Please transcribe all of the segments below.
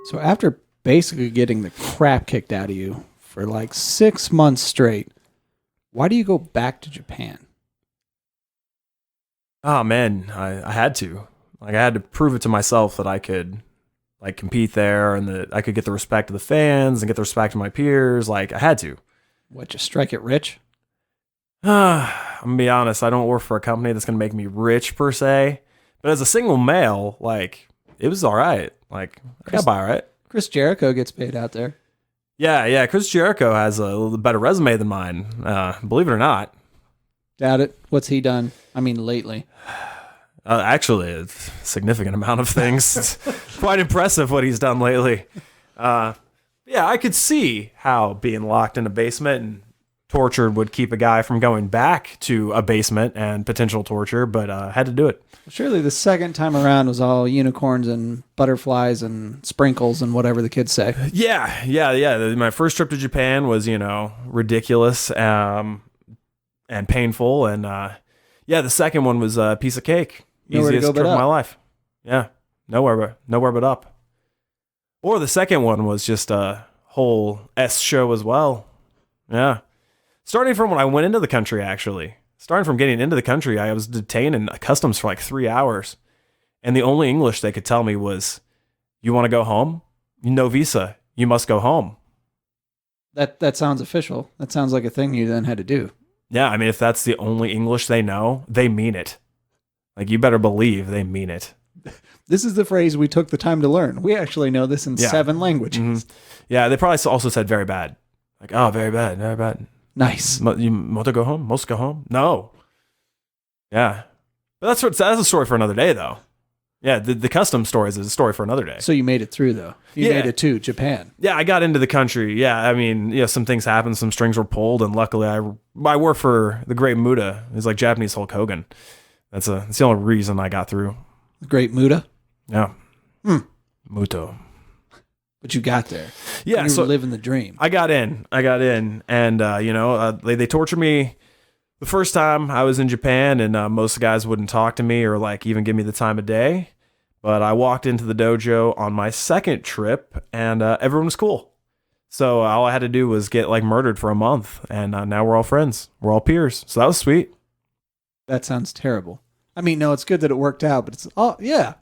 So after basically getting the crap kicked out of you for like 6 months straight, why do you go back to Japan? Oh man, I had to. Like I had to prove it to myself that I could like compete there and that I could get the respect of the fans and get the respect of my peers. Like I had to. What, just strike it rich? I'm gonna be honest, I don't work for a company that's gonna make me rich per se. But as a single male, like it was all right. Like I got by all right. Chris Jericho gets paid out there. Yeah. Chris Jericho has a little better resume than mine. Believe it or not. Doubt it. What's he done? I mean, lately. Actually, a significant amount of things. It's quite impressive what he's done lately. Yeah, I could see how being locked in a basement and tortured would keep a guy from going back to a basement and potential torture, but had to do it. Surely the second time around was all unicorns and butterflies and sprinkles and whatever the kids say. Yeah. My first trip to Japan was, ridiculous and painful. And the second one was a piece of cake. Nowhere to Easiest go but trip of my up. life. Yeah, nowhere but up. Or the second one was just a whole S show as well. Yeah. Starting from when I went into the country, actually. Starting from getting into the country, I was detained in customs for like 3 hours. And the only English they could tell me was, you want to go home? No visa. You must go home. That sounds official. That sounds like a thing you then had to do. Yeah, I mean, if that's the only English they know, they mean it. Like, you better believe they mean it. This is the phrase we took the time to learn. We actually know this in Yeah. 7 languages. Mm-hmm. Yeah, they probably also said very bad. Like, oh, very bad, very bad. Nice. You want to go home? Most go home? No. Yeah. But that's a story for another day, though. Yeah, the custom stories is a story for another day. So you made it through, though. You made it to Japan. Yeah, I got into the country. Yeah, I mean, some things happened, some strings were pulled, and luckily I work for the great Muda. He's like Japanese Hulk Hogan. That's the only reason I got through. The great Muda? Yeah. Muto. But you got there. Yeah, you so were living the dream. I got in, and they tortured me the first time I was in Japan, and most of the guys wouldn't talk to me or like even give me the time of day. But I walked into the dojo on my second trip, and everyone was cool. So all I had to do was get like murdered for a month, and now we're all friends. We're all peers. So that was sweet. That sounds terrible. I mean, no, it's good that it worked out, but yeah.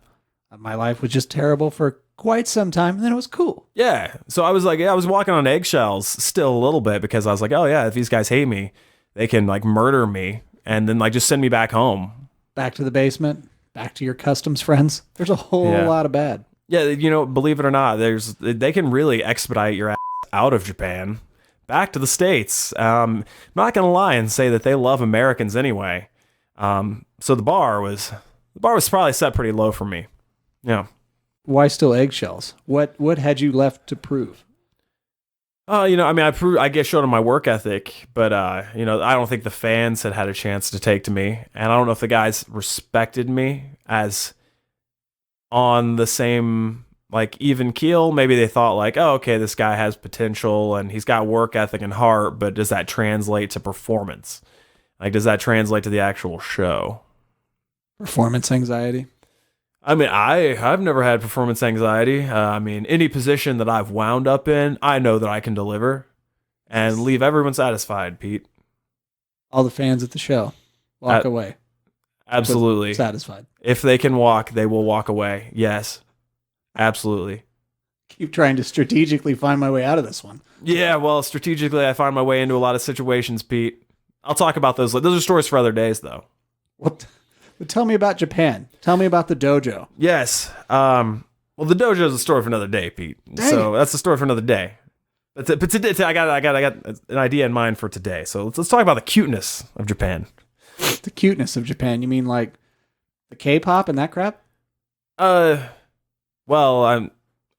My life was just terrible for quite some time, and then it was cool. Yeah. So I was like, I was walking on eggshells still a little bit because I was like, oh yeah, if these guys hate me, they can like murder me and then like just send me back home. Back to the basement, back to your customs friends. There's a whole lot of bad. Yeah, believe it or not, they can really expedite your ass out of Japan back to the States. I'm not gonna lie and say that they love Americans anyway. So the bar was probably set pretty low for me. Yeah. Why still eggshells? What had you left to prove? I mean, I guess showed them my work ethic, but I don't think the fans had a chance to take to me, and I don't know if the guys respected me as on the same like even keel. Maybe they thought like, oh, okay, this guy has potential and he's got work ethic and heart, but does that translate to performance? Like, does that translate to the actual show? Performance anxiety. I mean, I've never had performance anxiety. I mean, any position that I've wound up in, I know that I can deliver and leave everyone satisfied, Pete. All the fans at the show walk away. Absolutely. Satisfied. If they can walk, they will walk away. Yes. Absolutely. Keep trying to strategically find my way out of this one. Yeah, well, strategically, I find my way into a lot of situations, Pete. I'll talk about those. Those are stories for other days, though. What? But tell me about Japan. Tell me about the dojo. Yes. Well, the dojo is a story for another day, Pete. So that's a story for another day. But today, I got an idea in mind for today. So let's talk about the cuteness of Japan. The cuteness of Japan. You mean like the K-pop and that crap? Well, I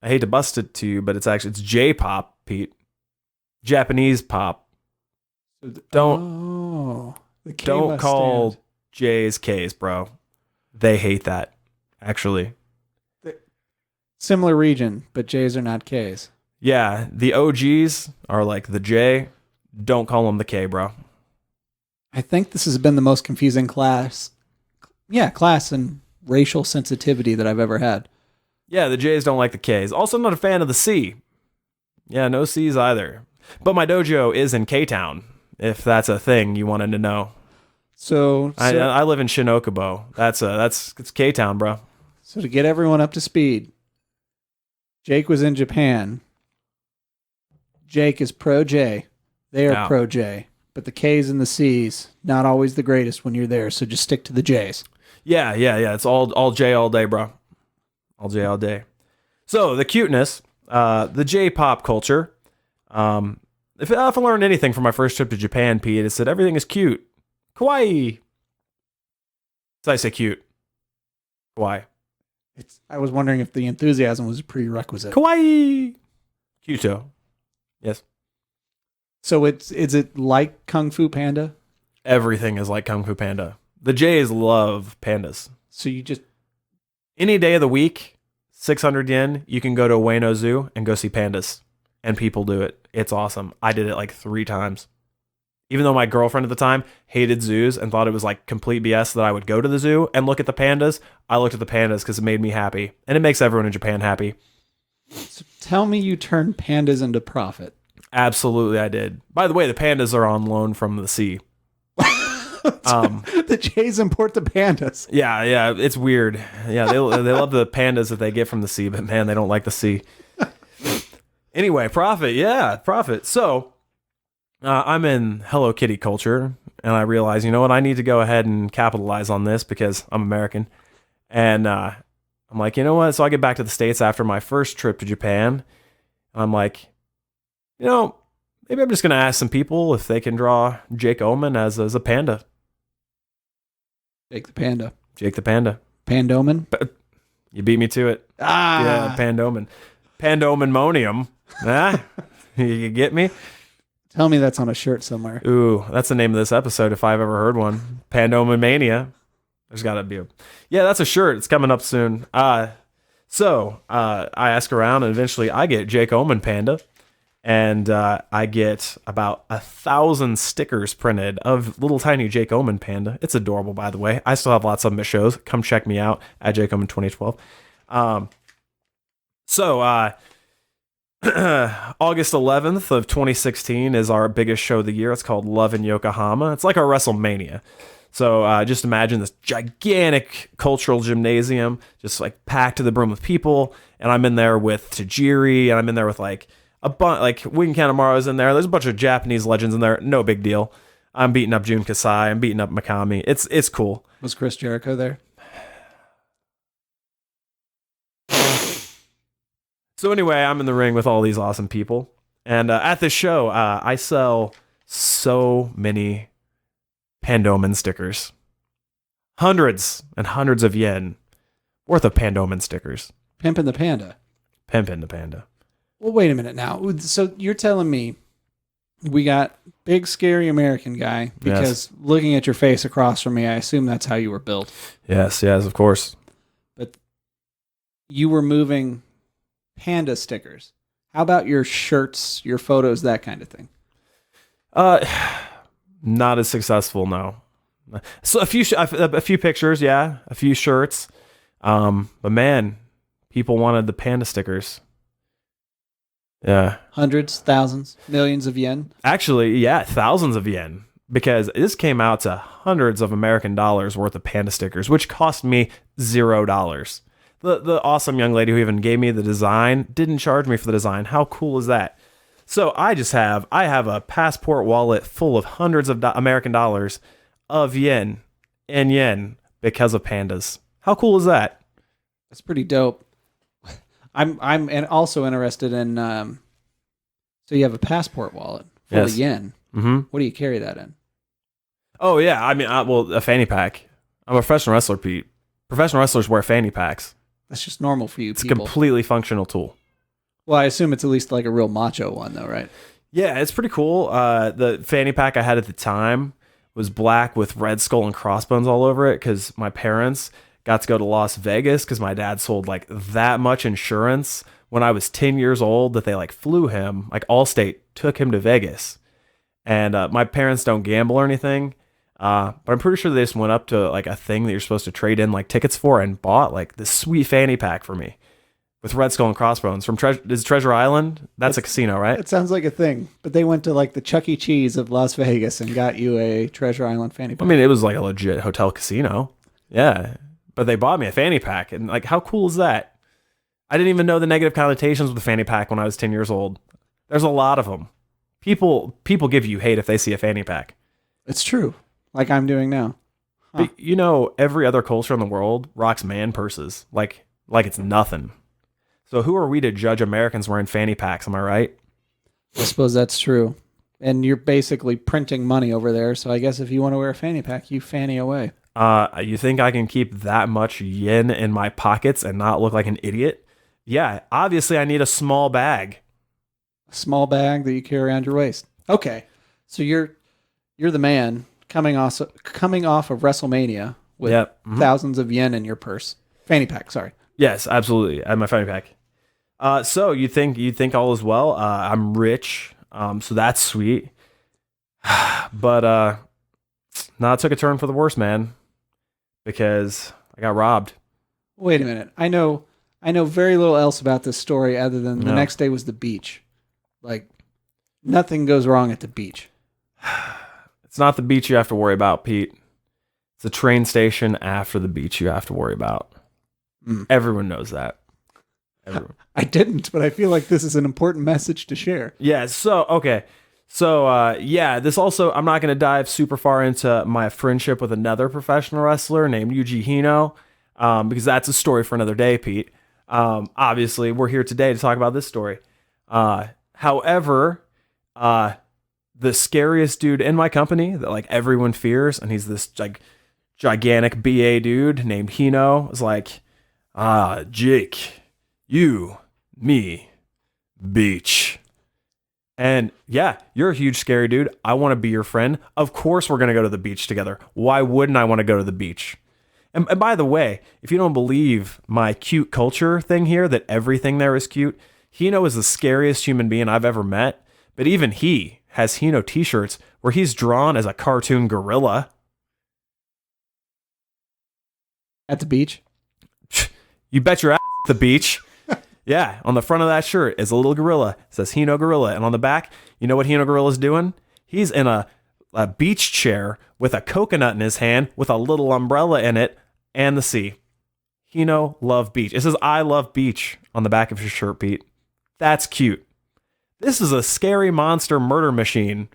hate to bust it to you, but it's J-pop, Pete. Japanese pop. Don't call J's K's, bro. They hate that, actually. Similar region, but J's are not K's. Yeah, the OGs are like the J. Don't call them the K, bro. I think this has been the most confusing class and racial sensitivity that I've ever had. Yeah, the J's don't like the K's. Also, not a fan of the C. Yeah, no C's either. But my dojo is in K-Town, if that's a thing you wanted to know. So, I live in Shinokubo. It's K-Town, bro. So to get everyone up to speed, Jake was in Japan. Jake is pro J. They are pro J. But the K's and the C's, not always the greatest when you're there. So just stick to the J's. Yeah. It's all J all day, bro. All J all day. So the cuteness, the J-pop culture. If I learned anything from my first trip to Japan, Pete, it's that everything is cute. Kawaii. So I say cute. Kawaii. I was wondering if the enthusiasm was a prerequisite. Kawaii. Cuto. Yes. So is it like Kung Fu Panda? Everything is like Kung Fu Panda. The Jays love pandas. So you just... Any day of the week, 600 yen, you can go to Ueno Zoo and go see pandas. And people do it. It's awesome. I did it like 3 times. Even though my girlfriend at the time hated zoos and thought it was like complete BS that I would go to the zoo and look at the pandas, I looked at the pandas because it made me happy. And it makes everyone in Japan happy. So tell me you turned pandas into profit. Absolutely, I did. By the way, the pandas are on loan from the sea. The Jays import the pandas. Yeah, it's weird. Yeah, they love the pandas that they get from the sea, but man, they don't like the sea. Anyway, profit. So, I'm in Hello Kitty culture, and I realize, you know what, I need to go ahead and capitalize on this because I'm American. And I'm like, you know what? So I get back to the States after my first trip to Japan. And I'm like, you know, maybe I'm just going to ask some people if they can draw Jake Oman as a panda. Jake the Panda. Jake the Panda. Pandoman? You beat me to it. Yeah, Pandoman. Pandomanium. You get me? Tell me that's on a shirt somewhere. Ooh, that's the name of this episode if I've ever heard one. Pandoman Mania. There's got to be Yeah, that's a shirt. It's coming up soon. So I ask around, and eventually I get Jake Oman Panda. And I get about 1,000 stickers printed of little tiny Jake Oman Panda. It's adorable, by the way. I still have lots of them at shows. Come check me out at Jake Oman 2012. August 11th of 2016 is our biggest show of the year. It's called Love in Yokohama. It's like our WrestleMania. So just imagine this gigantic cultural gymnasium, just like packed to the brim with people. And I'm in there with Tajiri, and I'm in there with like a bunch, like Wing Kanemaru's in there. There's a bunch of Japanese legends in there. No big deal. I'm beating up Jun Kasai. I'm beating up Mikami. It's cool. Was Chris Jericho there? So anyway, I'm in the ring with all these awesome people. And at this show, I sell so many Pandoman stickers. Hundreds and hundreds of yen worth of Pandoman stickers. Pimpin' the Panda. Pimpin' the Panda. Well, wait a minute now. So you're telling me we got big, scary American guy, because looking at your face across from me, I assume that's how you were built. Yes, of course. But you were moving panda stickers. How about your shirts, your photos, that kind of thing? Not as successful, no. So a few pictures, yeah, a few shirts. But man, people wanted the panda stickers. Yeah. Hundreds, thousands, millions of yen? Actually, yeah, thousands of yen. Because this came out to hundreds of American dollars worth of panda stickers, which cost me $0. The awesome young lady who even gave me the design didn't charge me for the design. How cool is that? So I have a passport wallet full of hundreds of American dollars of yen because of pandas. How cool is that? That's pretty dope. I'm also interested in. So you have a passport wallet full of yen. Mm-hmm. What do you carry that in? Oh yeah, I mean, a fanny pack. I'm a professional wrestler, Pete. Professional wrestlers wear fanny packs. That's just normal for you. It's a completely functional tool. Well, I assume it's at least like a real macho one, though, right? Yeah, it's pretty cool. The fanny pack I had at the time was black with red skull and crossbones all over it because my parents got to go to Las Vegas because my dad sold like that much insurance when I was 10 years old that they like flew him, like Allstate took him to Vegas. And my parents don't gamble or anything, but I'm pretty sure they just went up to like a thing that you're supposed to trade in like tickets for and bought like this sweet fanny pack for me. with Red Skull and Crossbones from Treasure Island. That's a casino, right? It sounds like a thing, but they went to like the Chuck E. Cheese of Las Vegas and got you a Treasure Island fanny pack. I mean, it was like a legit hotel casino. Yeah. But they bought me a fanny pack. And like, how cool is that? I didn't even know the negative connotations with the fanny pack when I was 10 years old. There's a lot of them. People give you hate if they see a fanny pack. It's true. Like I'm doing now. Huh. But you know, every other culture in the world rocks man purses. Like it's nothing. So who are we to judge Americans wearing fanny packs? Am I right? I suppose that's true. And you're basically printing money over there. So I guess if you want to wear a fanny pack, you fanny away. You think I can keep that much yen in my pockets and not look like an idiot? Yeah, obviously I need a small bag. A small bag that you carry around your waist. Okay, so you're the man coming off of WrestleMania with thousands of yen in your purse. Fanny pack, sorry. Yes, absolutely. I have my fanny pack. So you think all is well? I'm rich, so that's sweet. But no, it took a turn for the worse, man. Because I got robbed. Wait a minute. I know very little else about this story other than the next day was the beach. Like, nothing goes wrong at the beach. It's not the beach you have to worry about, Pete. It's the train station after the beach you have to worry about. Everyone knows that. Everyone. I didn't, but I feel like this is an important message to share. Yeah, so, okay. So, this also, I'm not going to dive super far into my friendship with another professional wrestler named Yuji Hino, because that's a story for another day, Pete. Obviously, we're here today to talk about this story. However, the scariest dude in my company that like everyone fears, and he's this like gigantic BA dude named Hino, is like, Jake, you, me, beach. And yeah, you're a huge scary dude. I want to be your friend. Of course we're going to go to the beach together. Why wouldn't I want to go to the beach? And by the way, if you don't believe my cute culture thing here, that everything there is cute, Hino is the scariest human being I've ever met. But even he has Hino t-shirts where he's drawn as a cartoon gorilla. At the beach? You bet your ass at the beach. Yeah, on the front of that shirt is a little gorilla. It says Hino Gorilla. And on the back, you know what Hino Gorilla's doing? He's in a beach chair with a coconut in his hand with a little umbrella in it and the sea. Hino Love Beach. It says I love beach on the back of his shirt, Pete. That's cute. This is a scary monster murder machine.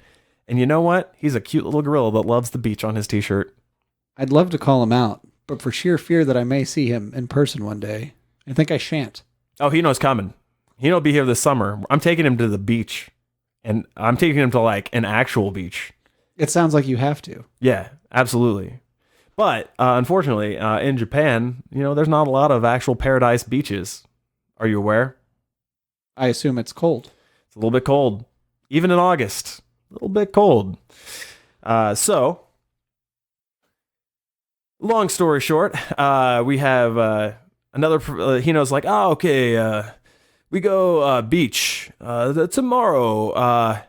And you know what? He's a cute little gorilla that loves the beach on his t-shirt. I'd love to call him out, but for sheer fear that I may see him in person one day, I think I shan't. Oh, Hino's coming. Hino'll be here this summer. I'm taking him to the beach. And I'm taking him to like an actual beach. It sounds like you have to. Yeah, absolutely. But unfortunately, in Japan, there's not a lot of actual paradise beaches. Are you aware? I assume it's cold. It's a little bit cold. Even in August. A little bit cold. So, long story short, we have another, Hino's like, oh, okay, we go beach tomorrow,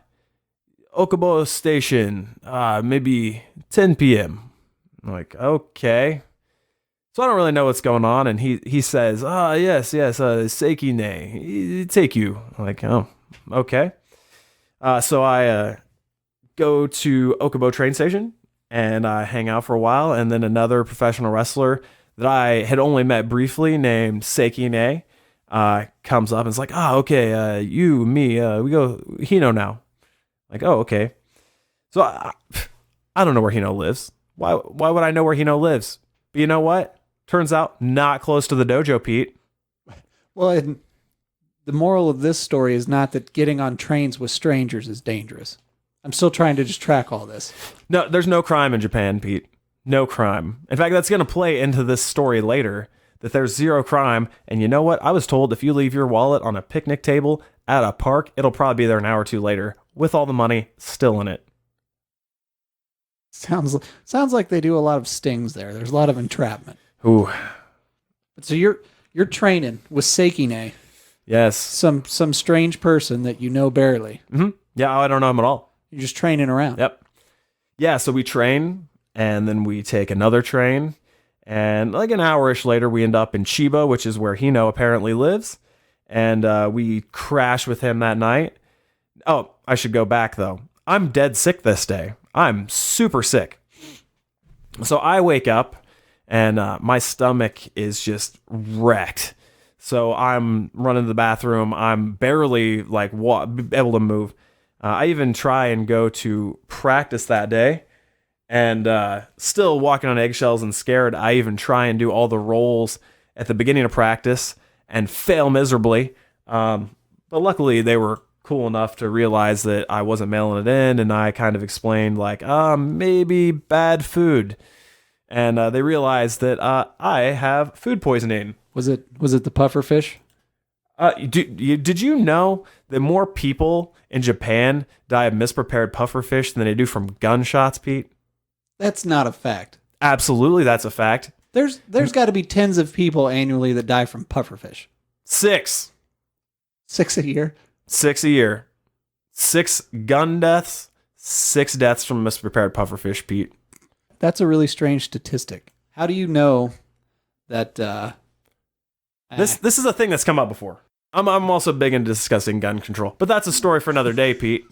Okubo Station, maybe 10 p.m. I'm like, okay. So I don't really know what's going on, and he says, yes, Seiki ne, take you. I'm like, oh, okay. So I go to Okubo train station, and I hang out for a while, and then another professional wrestler that I had only met briefly named Seiki ne comes up and is like, okay, you, me, we go Hino now. Like, oh, okay. So I don't know where Hino lives. Why would I know where Hino lives? But you know what? Turns out not close to the dojo, Pete. Well, and the moral of this story is not that getting on trains with strangers is dangerous. I'm still trying to just track all this. No, there's no crime in Japan, Pete. No crime. In fact, that's going to play into this story later, that there's zero crime. And you know what? I was told if you leave your wallet on a picnic table at a park, it'll probably be there an hour or two later with all the money still in it. Sounds like they do a lot of stings there. There's a lot of entrapment. Ooh. So you're training with Seikine. Yes. Some strange person that you know barely. Mm-hmm. Yeah, I don't know him at all. You're just training around. Yep. Yeah, so we train, and then we take another train, and like an hour-ish later, we end up in Chiba, which is where Hino apparently lives. and we crashed with him that night. Oh, I should go back though. I'm dead sick this day. I'm super sick. So I wake up and my stomach is just wrecked. So I'm running to the bathroom. I'm barely like able to move. I even try and go to practice that day, and still walking on eggshells and scared. I even try and do all the rolls at the beginning of practice and fail miserably. But luckily they were cool enough to realize that I wasn't mailing it in, and I kind of explained like, maybe bad food. And they realized that I have food poisoning. Was it the puffer fish? Did you know that more people in Japan die of misprepared puffer fish than they do from gunshots, Pete? That's not a fact. Absolutely, that's a fact. There's got to be tens of people annually that die from puffer fish. 6 a year? 6 a year. 6 gun deaths, 6 deaths from misprepared puffer fish, Pete. That's a really strange statistic. How do you know that... This is a thing that's come up before. I'm also big into discussing gun control, but that's a story for another day, Pete.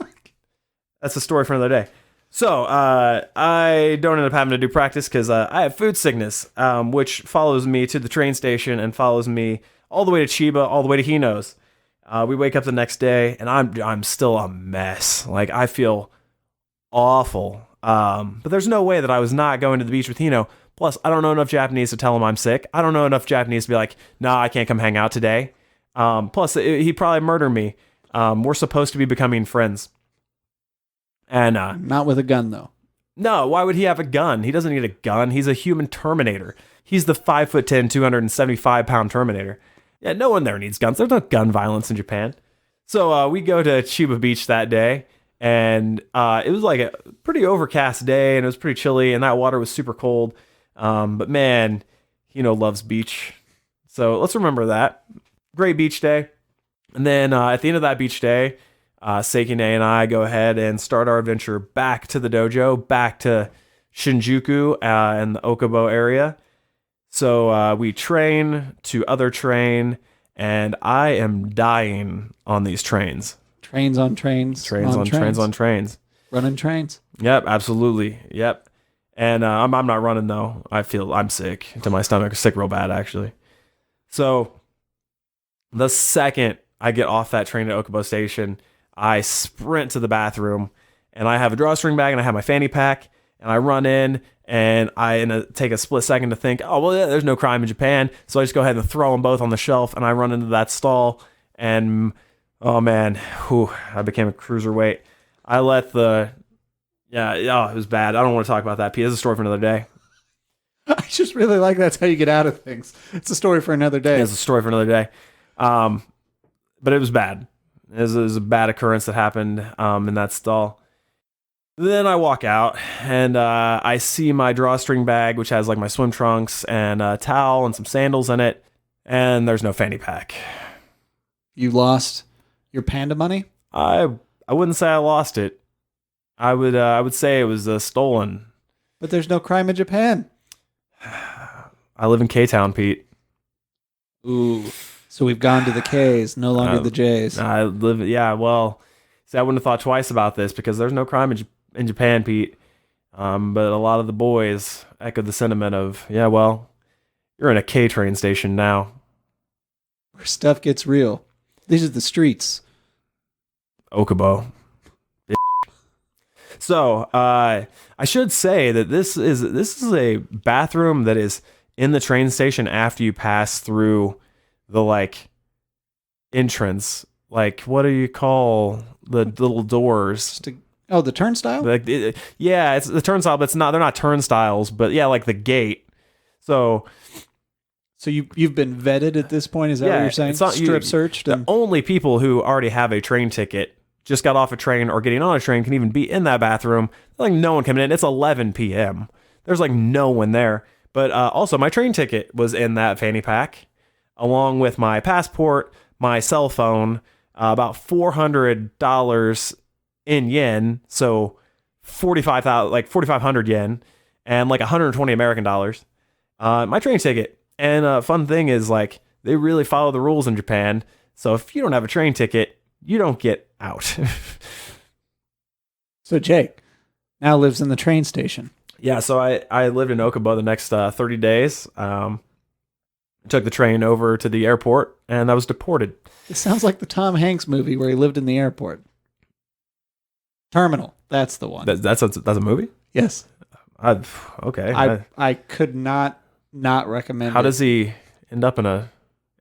That's a story for another day. So I don't end up having to do practice because I have food sickness, which follows me to the train station and follows me all the way to Chiba, all the way to Hino's. We wake up the next day and I'm still a mess. Like, I feel awful. But there's no way that I was not going to the beach with Hino. Plus, I don't know enough Japanese to tell him I'm sick. I don't know enough Japanese to be like, nah, I can't come hang out today. Plus, he'd probably murder me. We're supposed to be becoming friends. And not with a gun, though. No, why would he have a gun? He doesn't need a gun. He's a human Terminator. He's the 5'10", 275-pound Terminator. Yeah, no one there needs guns. There's no gun violence in Japan. So we go to Chiba Beach that day, and it was like a pretty overcast day, and it was pretty chilly, and that water was super cold. But man, loves beach. So let's remember that. Great beach day. And then at the end of that beach day, Seikine and I go ahead and start our adventure back to the dojo, back to Shinjuku and the Okubo area. So we train to other train, and I am dying on these trains. Trains on trains. Trains on trains on trains. Running trains. Yep, absolutely. Yep. And I'm not running, though. I'm sick to my stomach. Sick real bad, actually. So the second I get off that train at Okubo Station, I sprint to the bathroom, and I have a drawstring bag, and I have my fanny pack, and I run in, and I take a split second to think, oh, well, yeah, there's no crime in Japan. So I just go ahead and throw them both on the shelf, and I run into that stall, and oh, man, I became a cruiserweight. I let it was bad. I don't want to talk about that, Pete. It's a story for another day. I just really like that's how you get out of things. It's a story for another day. It's a story for another day. But it was bad. It was a bad occurrence that happened in that stall. Then I walk out, and I see my drawstring bag, which has like my swim trunks and a towel and some sandals in it, and there's no fanny pack. You lost your Panda money? I wouldn't say I lost it. I would say it was stolen. But there's no crime in Japan. I live in K-Town, Pete. Ooh. So we've gone to the K's, no longer the J's. I wouldn't have thought twice about this because there's no crime in Japan, Pete. But a lot of the boys echoed the sentiment of, yeah, well, you're in a K train station now. Where stuff gets real. These are the streets. Okubo. So, I should say that this is a bathroom that is in the train station after you pass through the entrance. What do you call the little doors? The turnstile? It's the turnstile, but they're not turnstiles, but yeah, like the gate. So you've been vetted at this point? Is that what you're saying? Strip searched? The only people who already have a train ticket, just got off a train or getting on a train, can even be in that bathroom. No one coming in. It's 11 p.m. There's no one there. But also my train ticket was in that fanny pack, along with my passport, my cell phone, about $400 in yen, so 4,500 yen, and 120 American dollars. My train ticket. And fun thing is they really follow the rules in Japan. So if you don't have a train ticket, you don't get out. So Jake now lives in the train station. Yeah, so I lived in Okubo the next 30 days. Took the train over to the airport, and I was deported. It sounds like the Tom Hanks movie where he lived in the airport. Terminal. That's the one. That's a movie? Yes. Okay. I could not recommend How does he end up in a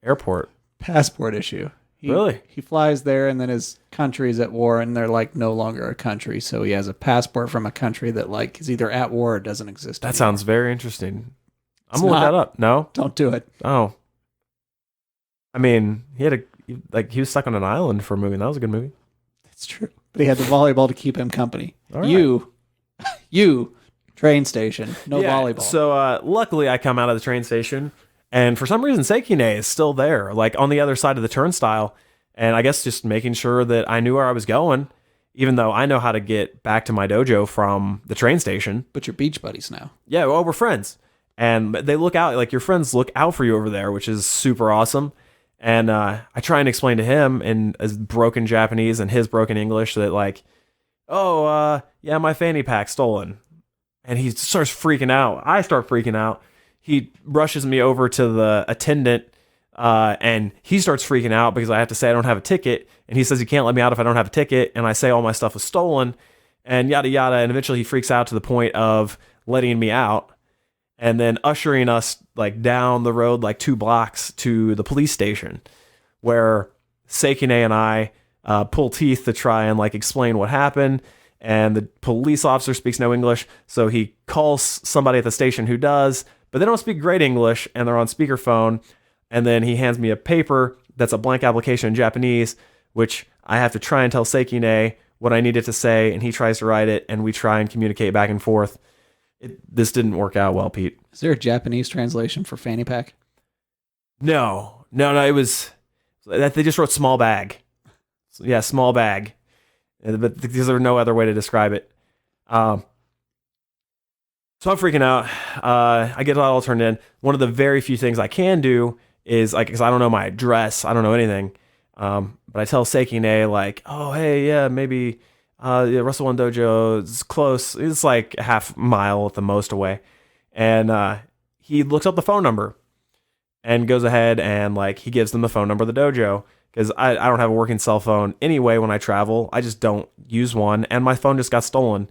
airport? Passport issue. Really? He flies there, and then his country's at war, and they're like no longer a country. So he has a passport from a country that like is either at war or doesn't exist That anymore. sounds very interesting. I'm gonna look that up. No? Don't do it. Oh. I mean, he was stuck on an island for a movie, and that was a good movie. It's true. But he had the volleyball to keep him company. All right. You, train station, no volleyball. So luckily I come out of the train station, and for some reason Seikine is still there, like on the other side of the turnstile, and I guess just making sure that I knew where I was going, even though I know how to get back to my dojo from the train station. But you're beach buddies now. Yeah, well, we're friends. And they look out, like your friends look out for you over there, which is super awesome. And I try and explain to him in as broken Japanese and his broken English that like, yeah, my fanny pack's stolen. And he starts freaking out. I start freaking out. He rushes me over to the attendant, and he starts freaking out because I have to say I don't have a ticket. And he says he can't let me out if I don't have a ticket. And I say all my stuff was stolen and yada, yada. And eventually he freaks out to the point of letting me out. And then ushering us like down the road like 2 blocks to the police station, where Seikine and I pull teeth to try and like explain what happened. And the police officer speaks no English, so he calls somebody at the station who does, but they don't speak great English, and they're on speakerphone. And then he hands me a paper that's a blank application in Japanese, which I have to try and tell Seikine what I needed to say, and he tries to write it, and we try and communicate back and forth. This didn't work out well, Pete. Is there a Japanese translation for fanny pack? No. It was that they just wrote small bag. Yeah, small bag. But because there was no other way to describe it. So I'm freaking out. I get it all turned in. One of the very few things I can do is like, because I don't know my address, I don't know anything. But I tell Seikine like, oh hey, yeah, maybe. Russell One Dojo is close. It's like a half mile at the most away. And he looks up the phone number and goes ahead and like he gives them the phone number of the dojo, because I don't have a working cell phone anyway when I travel. I just don't use one, and my phone just got stolen.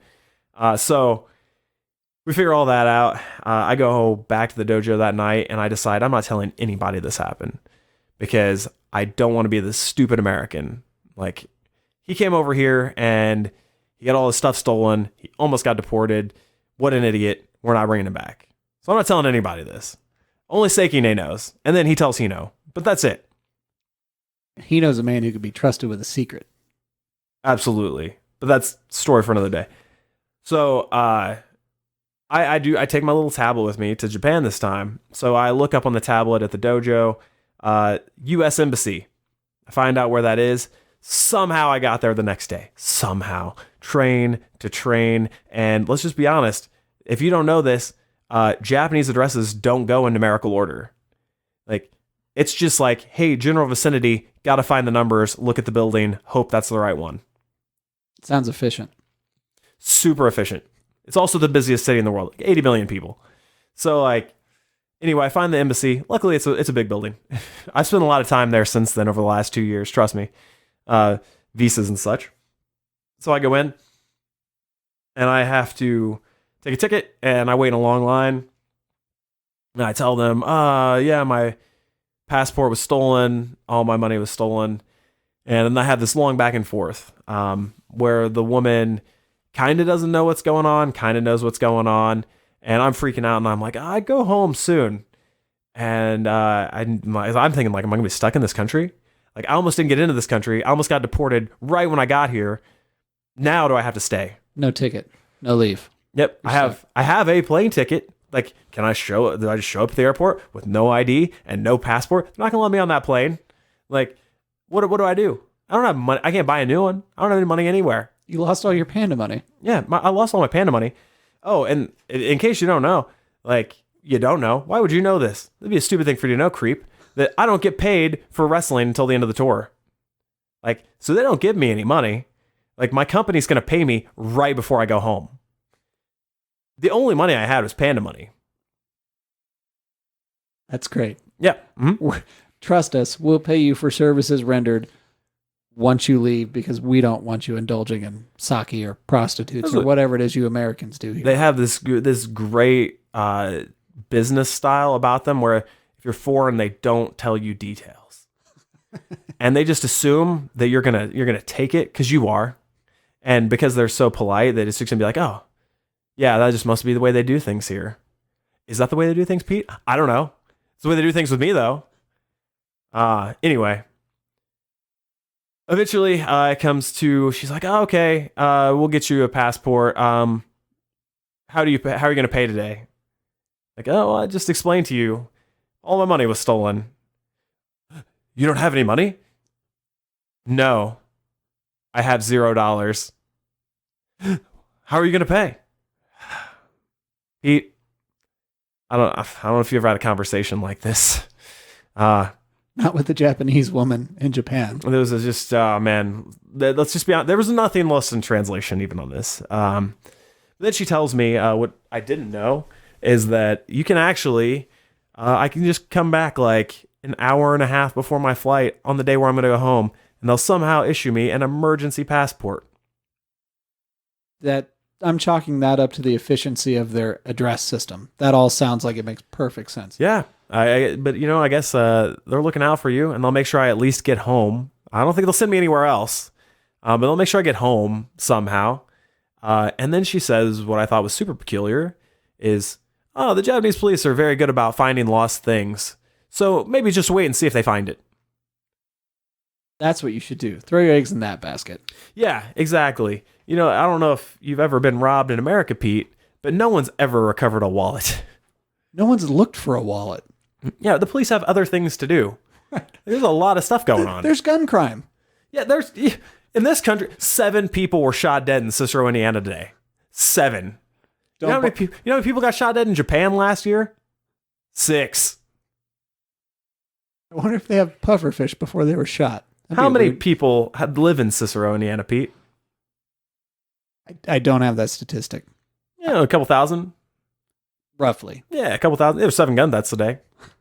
So we figure all that out. I go back to the dojo that night, and I decide I'm not telling anybody this happened, because I don't want to be this stupid American. Like, he came over here and he got all his stuff stolen. He almost got deported. What an idiot. We're not bringing him back. So I'm not telling anybody this. Only Seikine knows. And then he tells Hino. But that's it. He knows a man who could be trusted with a secret. Absolutely. But that's a story for another day. So I take my little tablet with me to Japan this time. So I look up on the tablet at the dojo, U.S. Embassy. I find out where that is. Somehow I got there the next day. Somehow. Train to train. And let's just be honest. If you don't know this, Japanese addresses don't go in numerical order. Like, it's just like, hey, general vicinity, gotta find the numbers, look at the building, hope that's the right one. Sounds efficient. Super efficient. It's also the busiest city in the world. Like 80 million people. So, like, anyway, I find the embassy. Luckily, it's a big building. I've spent a lot of time there since then over the last 2 years, trust me. Visas and such. So I go in, and I have to take a ticket, and I wait in a long line. And I tell them, yeah, my passport was stolen, all my money was stolen. And then I have this long back and forth, where the woman kind of doesn't know what's going on, kind of knows what's going on. And I'm freaking out, and I'm like, I go home soon. And I'm thinking, like, am I going to be stuck in this country? Like, I almost didn't get into this country. I almost got deported right when I got here. Now do I have to stay? No ticket. No leave. Yep. I have a plane ticket. Like, do I just show up at the airport with no ID and no passport? They're not going to let me on that plane. Like, what do I do? I don't have money. I can't buy a new one. I don't have any money anywhere. You lost all your Panda money. Yeah, I lost all my Panda money. Oh, and in case you don't know, like, you don't know, why would you know this? That'd be a stupid thing for you to know, creep. that I don't get paid for wrestling until the end of the tour. Like, so they don't give me any money. Like, my company's going to pay me right before I go home. The only money I had was Panda money. That's great. Yeah. Mm-hmm. Trust us, we'll pay you for services rendered once you leave because we don't want you indulging in sake or prostitutes or whatever it is you Americans do here. They have this great business style about them where if you're foreign, they don't tell you details. And they just assume that you're gonna take it because you are. And because they're so polite, they just gonna be like, oh, yeah, that just must be the way they do things here. Is that the way they do things, Pete? I don't know. It's the way they do things with me, though. Anyway. Eventually, it comes to, she's like, oh, okay, we'll get you a passport. How are you going to pay today? Like, oh, well, I just explained to you. All my money was stolen. You don't have any money? No. I have $0. How are you going to pay? Pete, I don't know if you ever had a conversation like this. Not with the Japanese woman in Japan. There was just, man, let's just be honest. There was nothing lost in translation even on this. Then she tells me what I didn't know is that you can actually, I can just come back like an hour and a half before my flight on the day where I'm going to go home, and they'll somehow issue me an emergency passport. That I'm chalking that up to the efficiency of their address system. That all sounds like it makes perfect sense. Yeah. But I guess they're looking out for you, and they'll make sure I at least get home. I don't think they'll send me anywhere else, but they'll make sure I get home somehow. And then she says what I thought was super peculiar is, oh, the Japanese police are very good about finding lost things. So maybe just wait and see if they find it. That's what you should do. Throw your eggs in that basket. Yeah, exactly. I don't know if you've ever been robbed in America, Pete, but no one's ever recovered a wallet. No one's looked for a wallet. Yeah, the police have other things to do. There's a lot of stuff going on. There's gun crime. Yeah, in this country, 7 people were shot dead in Cicero, Indiana today. 7. You know how many people got shot dead in Japan last year? 6. I wonder if they have pufferfish before they were shot. How many people live in Cicero, Indiana, Pete? I don't have that statistic. A couple thousand. Roughly. Yeah, a couple thousand. There were 7 gun deaths today.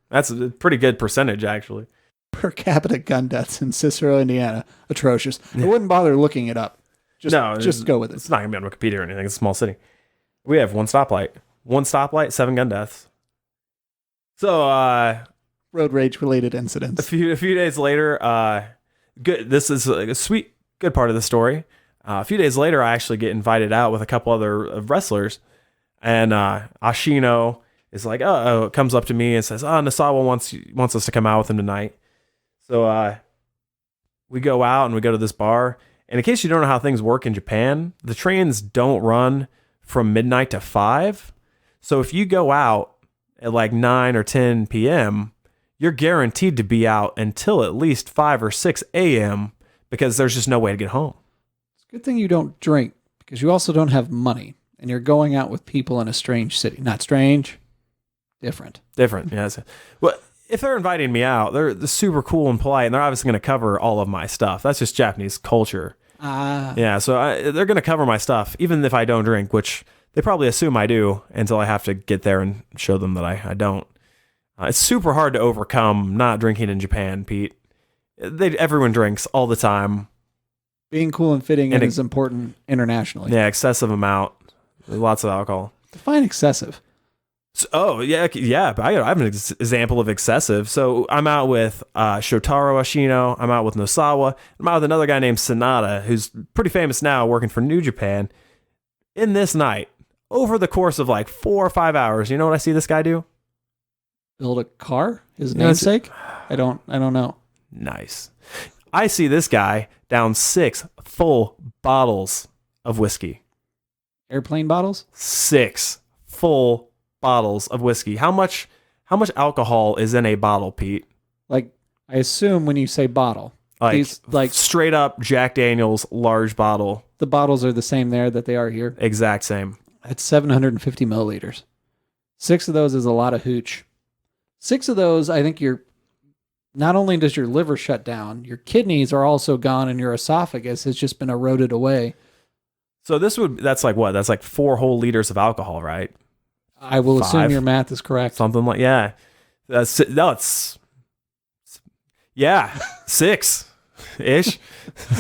That's a pretty good percentage, actually. Per capita gun deaths in Cicero, Indiana. Atrocious. Yeah. I wouldn't bother looking it up. Just go with it. It's not going to be on Wikipedia or anything. It's a small city. We have 1 stoplight. 1 stoplight, 7 gun deaths. So, road rage related incidents. A few days later, good. This is a sweet, good part of the story. A few days later, I actually get invited out with a couple other wrestlers, and Ashino is like, comes up to me and says, Nasawa wants us to come out with him tonight. So we go out and we go to this bar. And in case you don't know how things work in Japan, the trains don't run from midnight to 5. So if you go out at like 9 or 10 p.m., you're guaranteed to be out until at least 5 or 6 a.m. because there's just no way to get home. It's a good thing you don't drink because you also don't have money and you're going out with people in a strange city. Not strange, different. Different, yes. Well, if they're inviting me out, they're super cool and polite, and they're obviously going to cover all of my stuff. That's just Japanese culture. Yeah, so they're going to cover my stuff, even if I don't drink, which they probably assume I do until I have to get there and show them that I don't. It's super hard to overcome not drinking in Japan, Pete. Everyone drinks all the time. Being cool and fitting in is important internationally. Yeah, excessive amount. Lots of alcohol. Define excessive. So, yeah. I have an example of excessive. So I'm out with Shotaro Ashino. I'm out with Nosawa. I'm out with another guy named Sanada, who's pretty famous now, working for New Japan. In this night, over the course of like 4 or 5 hours, you know what I see this guy do? Build a car? His namesake? I don't know. Nice. I see this guy down 6 full bottles of whiskey. Airplane bottles? 6 full bottles of whiskey. How much alcohol is in a bottle, Pete? Like, I assume when you say bottle, like straight up Jack Daniel's large bottle. The bottles are the same there that they are here. Exact same. That's 750 milliliters. 6 of those is a lot of hooch. 6 of those, I think you're not only does your liver shut down, your kidneys are also gone and your esophagus has just been eroded away. So that's like what? That's like 4 whole liters of alcohol, right? I will 5? assume your math is correct. Something like, yeah. It's 6-ish.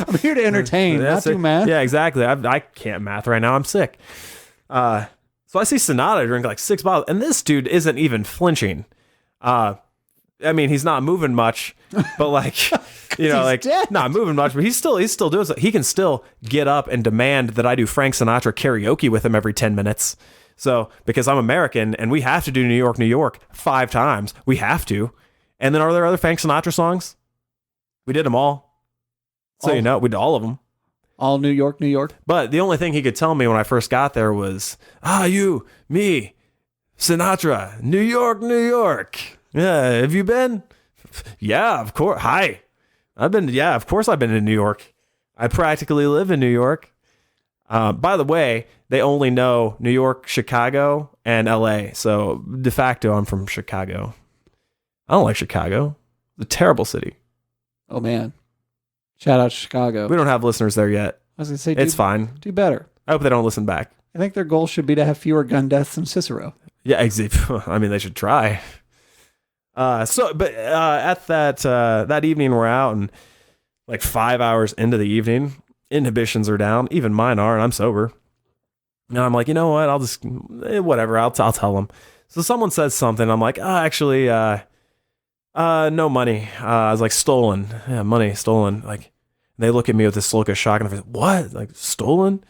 I'm here to entertain, not do math. Yeah, exactly. I can't math right now. I'm sick. So I see Sonata drink like 6 bottles, and this dude isn't even flinching. I mean, he's not moving much, but like, you know, like dead. not moving much, but he's still doing so. He can still get up and demand that I do Frank Sinatra karaoke with him every 10 minutes. So, because I'm American and we have to do New York, New York 5 times. We have to. And then are there other Frank Sinatra songs? We did them all. So, you know, we did all of them. All New York, New York. But the only thing he could tell me when I first got there was, you, me, Sinatra, New York, New York. Yeah, have you been? Yeah, of course. Hi. Of course I've been in New York. I practically live in New York. By the way, they only know New York, Chicago, and LA. So de facto, I'm from Chicago. I don't like Chicago. It's a terrible city. Oh, man. Shout out to Chicago. We don't have listeners there yet. I was going to say, it's fine. Do better. I hope they don't listen back. I think their goal should be to have fewer gun deaths than Cicero. Yeah, I mean, they should try. At that evening, we're out, and like 5 hours into the evening, inhibitions are down. Even mine are, and I'm sober. And I'm like, you know what? I'll just whatever. I'll tell them. So someone says something. I'm like, actually, no money. I was like, stolen. Yeah, money stolen. Like, they look at me with this look of shock, and they're like, what? Like, stolen?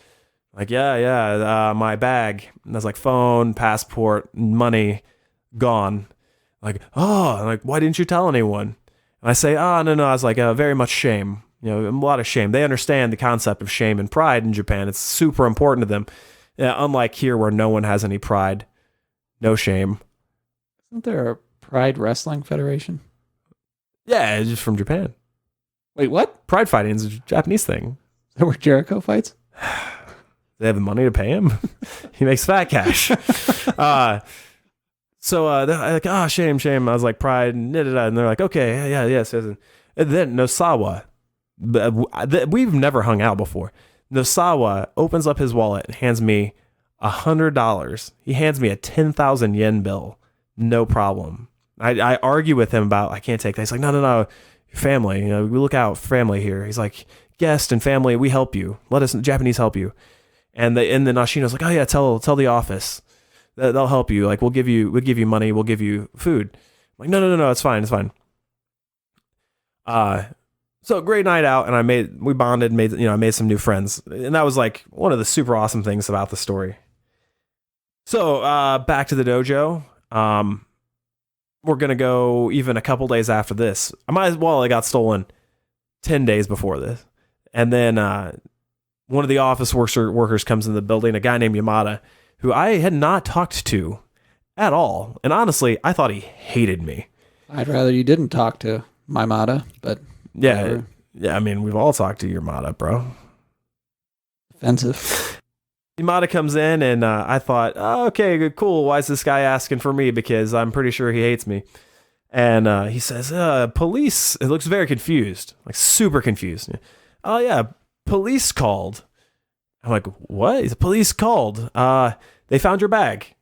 Like, yeah. My bag. And that's like phone, passport, money, gone. Like, like, why didn't you tell anyone? And I say, no. I was like, very much shame. You know, a lot of shame. They understand the concept of shame and pride in Japan. It's super important to them. Unlike here where no one has any pride, no shame. Isn't there a Pride Wrestling Federation? Yeah, it's just from Japan. Wait, what? Pride fighting is a Japanese thing. Is that where Jericho fights? They have the money to pay him. He makes fat cash. So they're like, shame. I was like, pride, and they're like, okay, yes. And then Nosawa, we've never hung out before. Nosawa opens up his wallet and hands me $100. He hands me a 10,000 yen bill. No problem. I argue with him about, I can't take that. He's like, no, family. You know, we look out for family here. He's like, guest and family, we help you. Let us, Japanese help you. And the Ashino's like, oh yeah, tell the office. They'll help you. Like, we'll give you money. We'll give you food. I'm like, no, it's fine. So great night out, and we bonded, I made some new friends, and that was like one of the super awesome things about the story. So back to the dojo. We're gonna go even a couple days after this. I got stolen 10 days before this, and then one of the office workers comes in the building, a guy named Yamada, who I had not talked to at all. And honestly, I thought he hated me. I'd rather you didn't talk to Yamada, but... Yeah, I mean, we've all talked to Yamada, bro. Offensive. Yamada comes in, and I thought, okay, cool. Why is this guy asking for me? Because I'm pretty sure he hates me. And he says, police. It looks very confused, like super confused. Oh, yeah, police called. I'm like, what? He's police called. They found your bag.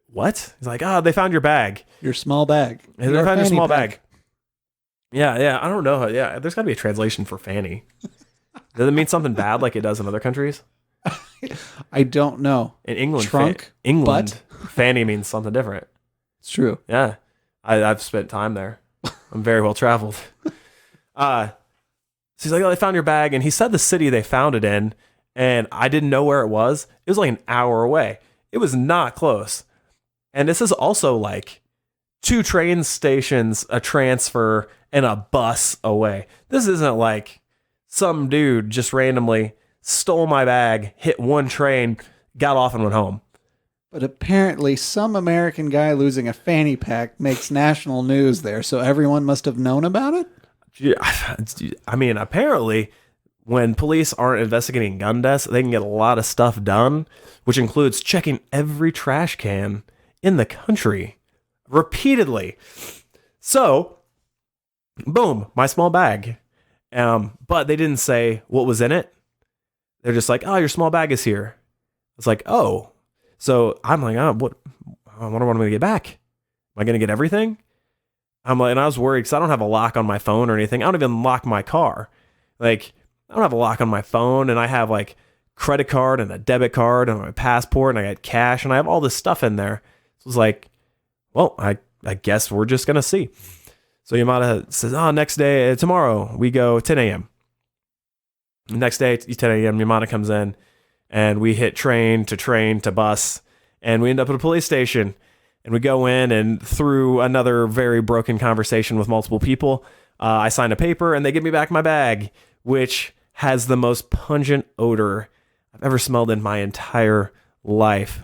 What? He's like, they found your bag. Your small bag. They found your small bag. Yeah. I don't know. Yeah, there's got to be a translation for fanny. Does it mean something bad like it does in other countries? I don't know. In England, trunk, England, fanny means something different. It's true. Yeah, I've spent time there. I'm very well traveled. So he's like, they found your bag, and he said the city they found it in. And I didn't know where it was. It was like an hour away. It was not close. And this is also like 2 train stations, a transfer, and a bus away. This isn't like some dude just randomly stole my bag, hit one train, got off and went home. But apparently some American guy losing a fanny pack makes national news there, so everyone must have known about it? I mean, apparently... when police aren't investigating gun deaths, they can get a lot of stuff done, which includes checking every trash can in the country repeatedly. So Boom, my small bag. But they didn't say what was in it. They're just like, oh, your small bag is here. It's like, oh. So I'm like, oh, what am I going to get back? Am I going to get everything? I'm like, and I was worried because I don't have a lock on my phone or anything. I don't even lock my car. Like, I don't have a lock on my phone, and I have like credit card and a debit card and my passport, and I got cash, and I have all this stuff in there. So it was like, well, I guess we're just going to see. So Yamada says, oh, next day, tomorrow, we go 10 a.m. Next day, 10 a.m., Yamada comes in, and we hit train to bus, and we end up at a police station. And we go in, and through another very broken conversation with multiple people, I sign a paper, and they give me back my bag, which has the most pungent odor I've ever smelled in my entire life.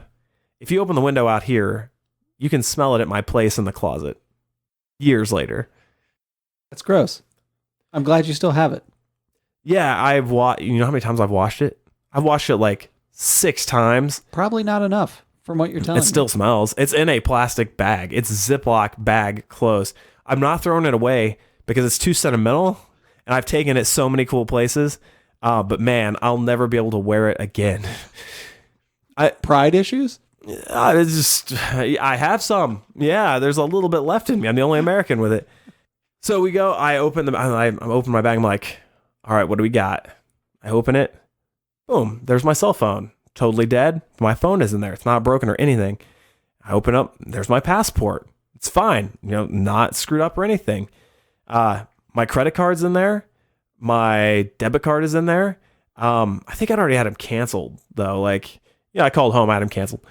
If you open the window out here, you can smell it at my place in the closet. Years later. That's gross. I'm glad you still have it. Yeah, you know how many times I've washed it? I've washed it like 6 times. Probably not enough from what you're telling me. It still smells. It's in a plastic bag. It's Ziploc bag closed. I'm not throwing it away because it's too sentimental, and I've taken it so many cool places. But man, I'll never be able to wear it again. Pride issues? I have some. Yeah, there's a little bit left in me. I'm the only American with it. So we go. I open my bag. I'm like, all right, what do we got? I open it. Boom. There's my cell phone. Totally dead. My phone isn't there. It's not broken or anything. I open up. There's my passport. It's fine. Not screwed up or anything. My credit card's in there. My debit card is in there. I think I already had them canceled though. I called home. I had them canceled.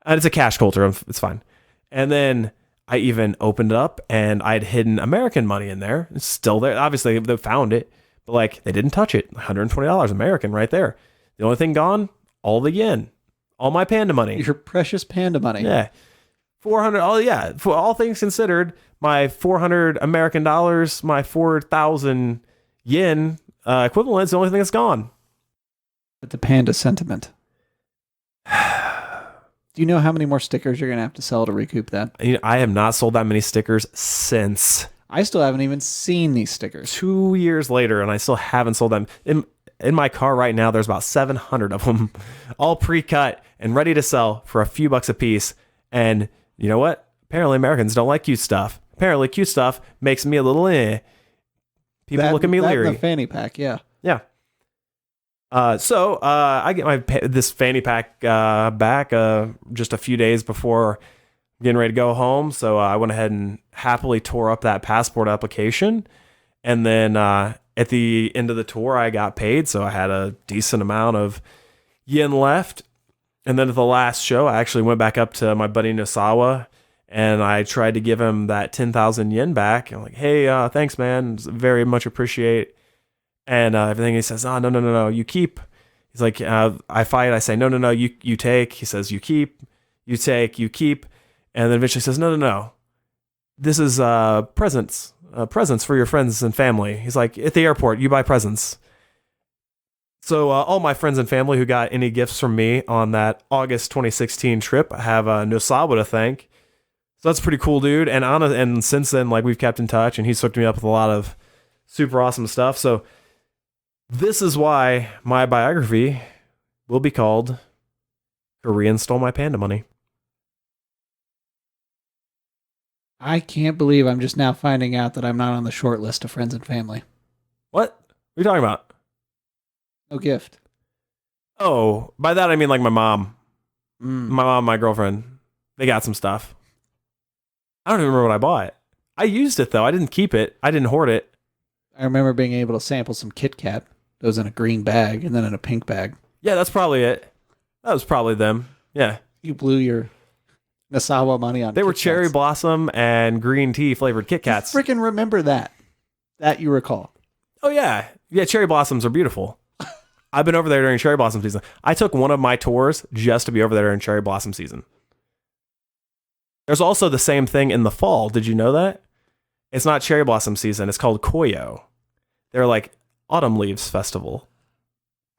And it's a cash coulter. It's fine. And then I even opened it up, and I had hidden American money in there. It's still there. Obviously, they found it, but they didn't touch it. $120 American right there. The only thing gone, all the yen, all my Panda money. Your precious Panda money. Yeah, 400. Oh yeah, for all things considered, my 400 American dollars, my 4,000 yen equivalent is the only thing that's gone. But the Panda sentiment. Do you know how many more stickers you're going to have to sell to recoup that? I have not sold that many stickers since. I still haven't even seen these stickers. 2 years later, and I still haven't sold them. In my car right now, there's about 700 of them, all pre-cut and ready to sell for a few bucks a piece. And you know what? Apparently Americans don't like cute stuff. Apparently cute stuff makes me a little People look at me leery. In the fanny pack, yeah. Yeah. So I get this fanny pack back just a few days before getting ready to go home. So I went ahead and happily tore up that passport application. And then at the end of the tour, I got paid. So I had a decent amount of yen left. And then at the last show, I actually went back up to my buddy Nosawa, and I tried to give him that 10,000 yen back. I'm like, hey, thanks, man. Very much appreciate. And everything he says, oh, no, you keep. He's like, I fight. I say, no, you take. He says, you keep, you take, you keep. And then eventually says, no. This is presents for your friends and family. He's like, at the airport, you buy presents. So all my friends and family who got any gifts from me on that August 2016 trip have Nosawa to thank. So that's pretty cool, dude. And since then, we've kept in touch, and he's hooked me up with a lot of super awesome stuff. So this is why my biography will be called Korean Stole My Panda Money. I can't believe I'm just now finding out that I'm not on the short list of friends and family. What? What are you talking about? No gift. Oh, by that I mean my mom. My mom, my girlfriend. They got some stuff. I don't even remember what I bought. I used it, though. I didn't keep it. I didn't hoard it. I remember being able to sample some Kit Kat. It was in a green bag and then in a pink bag. Yeah, that's probably it. That was probably them. Yeah. You blew your Nasawa money on They were Kit cherry Kats. blossom and green tea flavored Kit Kats. Freaking remember that. That you recall. Oh, yeah. Yeah, cherry blossoms are beautiful. I've been over there during cherry blossom season. I took one of my tours just to be over there during cherry blossom season. There's also the same thing in the fall. Did you know that? It's not cherry blossom season. It's called Koyo. They're like autumn leaves festival.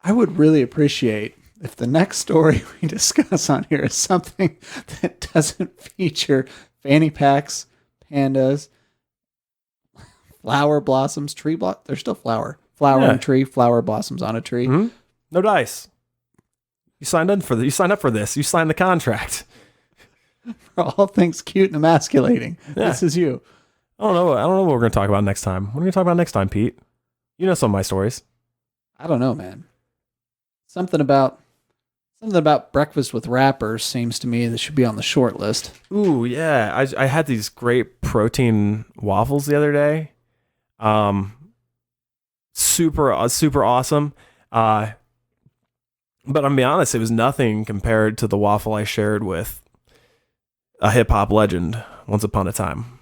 I would really appreciate if the next story we discuss on here is something that doesn't feature fanny packs, pandas, flower blossoms, they're still flowering tree, flower blossoms on a tree. Mm-hmm. No dice. You signed up for this. You signed up for this. You signed the contract. For all things cute and emasculating. Yeah. This is you. I don't know what we're going to talk about next time. What are we going to talk about next time, Pete? You know some of my stories. I don't know, man. Something about breakfast with wrappers seems to me that should be on the short list. Ooh, yeah. I had these great protein waffles the other day. Super awesome. But I'm gonna be honest, it was nothing compared to the waffle I shared with a hip hop legend once upon a time.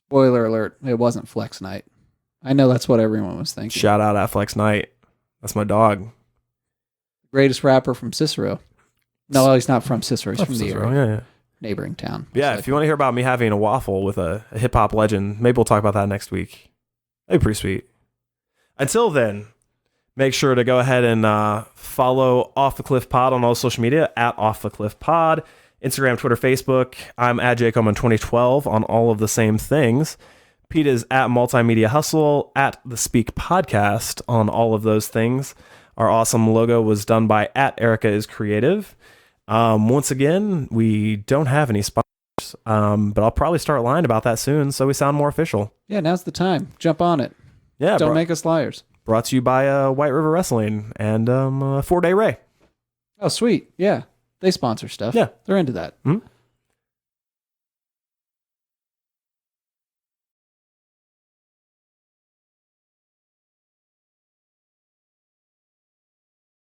Spoiler alert, it wasn't Flex Night. I know that's what everyone was thinking. Shout out at Flex Night. That's my dog. Greatest rapper from Cicero. No, well, he's not from Cicero. He's from Cicero. the neighboring town. Yeah, if you want to hear about me having a waffle with a hip hop legend, maybe we'll talk about that next week. That'd be pretty sweet. Until then, make sure to go ahead and follow Off the Cliff Pod on all social media at Off the Cliff Pod. Instagram, Twitter, Facebook. I'm at Jacoman 2012 on all of the same things. Pete is at Multimedia Hustle, at The Speak Podcast on all of those things. Our awesome logo was done by at Erica is Creative. Once again, we don't have any sponsors, but I'll probably start lying about that soon so we sound more official. Yeah, now's the time. Jump on it. Yeah, Don't make us liars. Brought to you by White River Wrestling and 4 Day Ray. Oh, sweet. Yeah. They sponsor stuff. Yeah. They're into that. Mm-hmm.